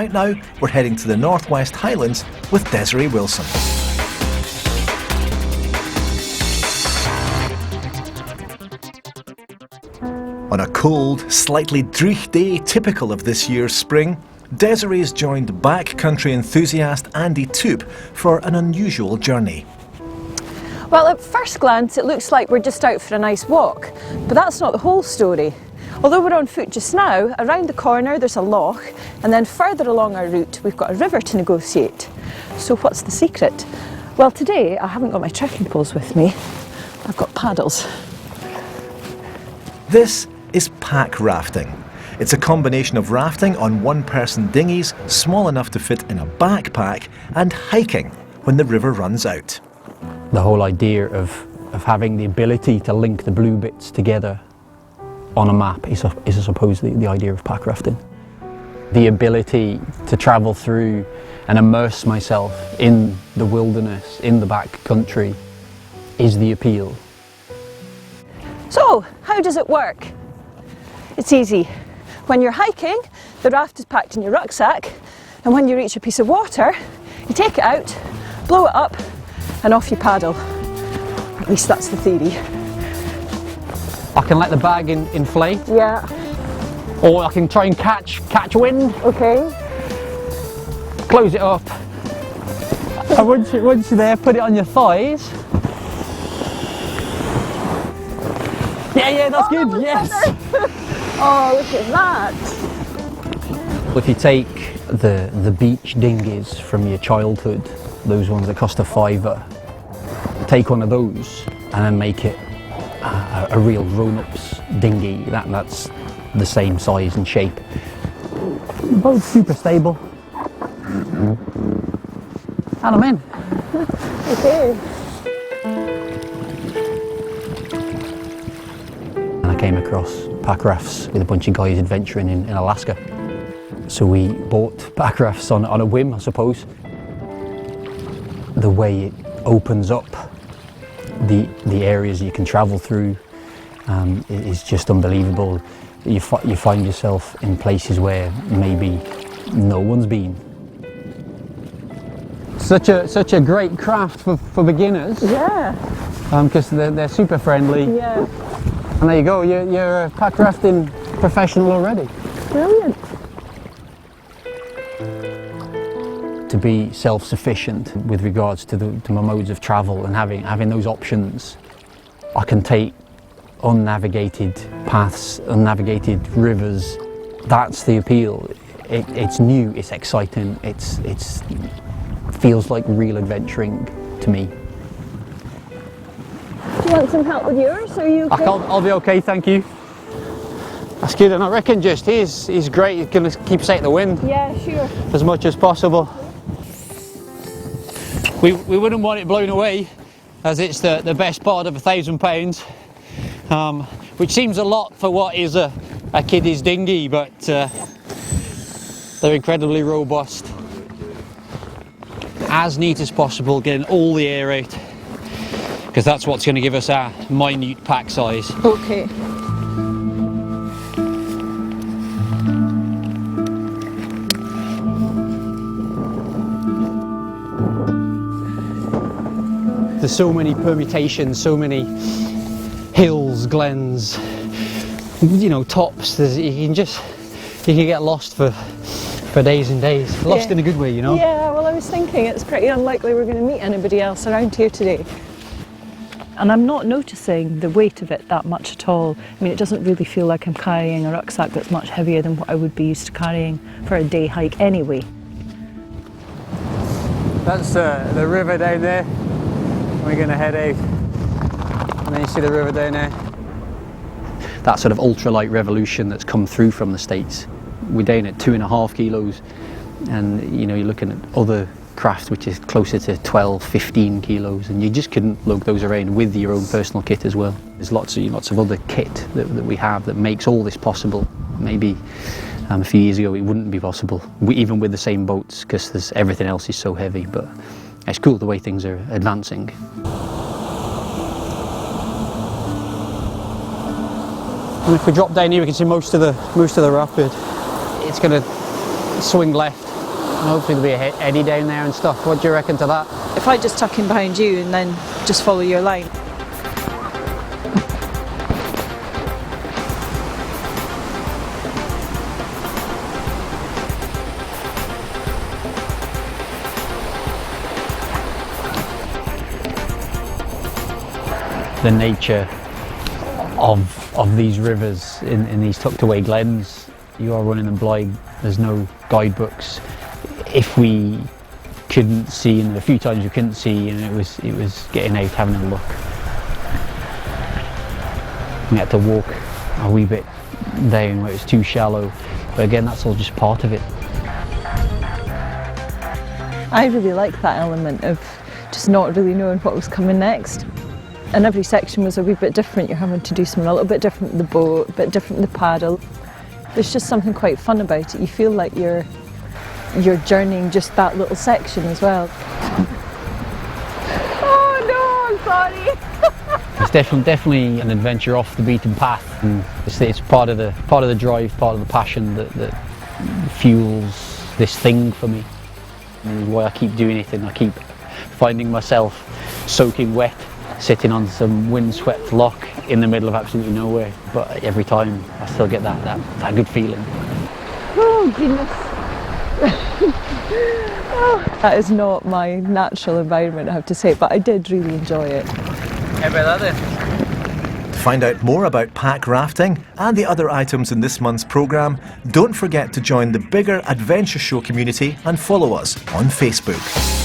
Right now, we're heading to the Northwest Highlands with Desiree Wilson. On a cold, slightly dreich day typical of this year's spring, Desiree's joined backcountry enthusiast Andy Toop for an unusual journey. Well, at first glance it looks like we're just out for a nice walk, but that's not the whole story. Although we're on foot just now, around the corner there's a loch, and then further along our route we've got a river to negotiate. So what's the secret? Well, today I haven't got my trekking poles with me, I've got paddles. This is packrafting. It's a combination of rafting on one-person dinghies, small enough to fit in a backpack, and hiking when the river runs out. The whole idea of having the ability to link the blue bits together on a map is I suppose the idea of packrafting. The ability to travel through and immerse myself in the wilderness, in the backcountry, is the appeal. So, how does it work? It's easy. When you're hiking, the raft is packed in your rucksack, and when you reach a piece of water, you take it out, blow it up, and off you paddle. At least that's the theory. I can let the bag inflate. Yeah. Or I can try and catch wind. Okay. Close it up. And once you're there, put it on your thighs. Yeah, that's good, yes. Oh, look at that. If you take the beach dinghies from your childhood, those ones that cost a £5, take one of those and then make it a real grown-up's dinghy. That's the same size and shape. Both super stable. And I'm in. Okay. And I came across Packrafts with a bunch of guys adventuring in Alaska. So we bought Packrafts on a whim, I suppose. The way it opens up the areas you can travel through is just unbelievable. You find yourself in places where maybe no one's been. Such a great craft for beginners. Yeah. Because they're super friendly. Yeah. And there you go, you're a packrafting professional already. Brilliant. To be self-sufficient with regards to my modes of travel and having those options, I can take unnavigated paths, unnavigated rivers. That's the appeal. It's new, it's exciting, it feels like real adventuring to me. Do you want some help with yours? Are you okay? I'll be okay, thank you. That's good, and I reckon just he's great. He's going to keep us out the wind. Yeah, sure. As much as possible. We wouldn't want it blown away, as it's the best part of £1,000, which seems a lot for what is a kiddie's dinghy, but they're incredibly robust. As neat as possible, getting all the air out, because that's what's going to give us our minute pack size. Okay. There's so many permutations, so many hills, glens, tops. You can get lost for days and days. Lost in a good way, Yeah, well, I was thinking it's pretty unlikely we're going to meet anybody else around here today. And I'm not noticing the weight of it that much at all. I mean, it doesn't really feel like I'm carrying a rucksack that's much heavier than what I would be used to carrying for a day hike anyway. That's the river down there. We're going to head out, and then you see the river down there. That sort of ultralight revolution that's come through from the States. We're down at 2.5 kilos, and you're looking at other craft which is closer to 12, 15 kilos, and you just couldn't lug those around with your own personal kit as well. There's lots of other kit that we have that makes all this possible. Maybe a few years ago it wouldn't be possible, even with the same boats, because everything else is so heavy. But it's cool the way things are advancing. And if we drop down here, we can see most of the rapid. It's going to swing left, and hopefully there'll be a eddy down there and stuff. What do you reckon to that? If I just tuck in behind you and then just follow your line. The nature of these rivers in these tucked away glens, you are running them blind. There's no guidebooks. If we couldn't see, and a few times we couldn't see, and it was getting out, having a look. We had to walk a wee bit down where it was too shallow, but again, that's all just part of it. I really like that element of just not really knowing what was coming next. And every section was a wee bit different. You're having to do something a little bit different with the boat, a bit different with the paddle. There's just something quite fun about it. You feel like you're journeying just that little section as well. Oh no, I'm sorry. It's definitely an adventure off the beaten path, and it's part of the drive, part of the passion that fuels this thing for me. And why I keep doing it, and I keep finding myself soaking wet, sitting on some windswept loch in the middle of absolutely nowhere, but every time I still get that good feeling. Oh goodness. Oh, that is not my natural environment, I have to say, but I did really enjoy it. How about that then? To find out more about pack rafting and the other items in this month's programme, don't forget to join the bigger Adventure Show community and follow us on Facebook.